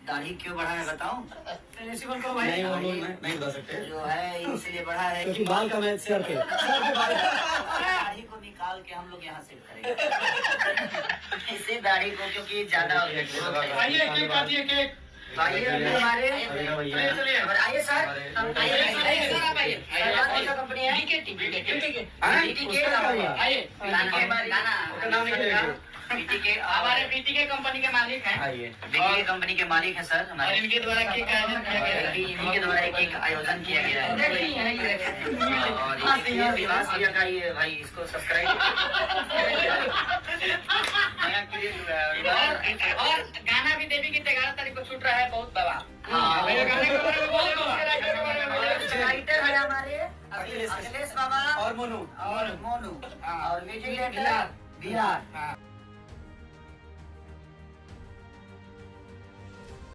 दाढ़ी क्यों बढ़ा है बताऊं? प्रिंसिपल को भाई नहीं वो लोग नहीं बता सकते जो है इसलिए बढ़ा है क्योंकि बाल का मैं सर पे दाढ़ी को निकाल के हम लोग यहाँ से करेंगे इसे दाढ़ी को, क्योंकि ज्यादा आइए केक काटिए केक। आइए हमारे चलिए आइए सर, आइए सर, आप आइए। कौन सा कंपनी है? बीटीके आइए हमारे बीटीके कंपनी के मालिक हैं। बीटीके कंपनी के मालिक हैं सर हमारे। इनके द्वारा केक का आयोजन किया गया है। इन्हीं के द्वारा एक केक आयोजन किया गया है। और ये विवाह सिया का ये भाई इसको सब्सक्राइब और गाना भी देवी की 11 तारीख को छूट रहा है, बहुत बवाल। हाँ मेरे गाने के बारे में बहुत बवाल। राइटर है हमारे अखिलेश बाबा और मोनू और मोनू और म्यूजिक डायरेक्टर विराट।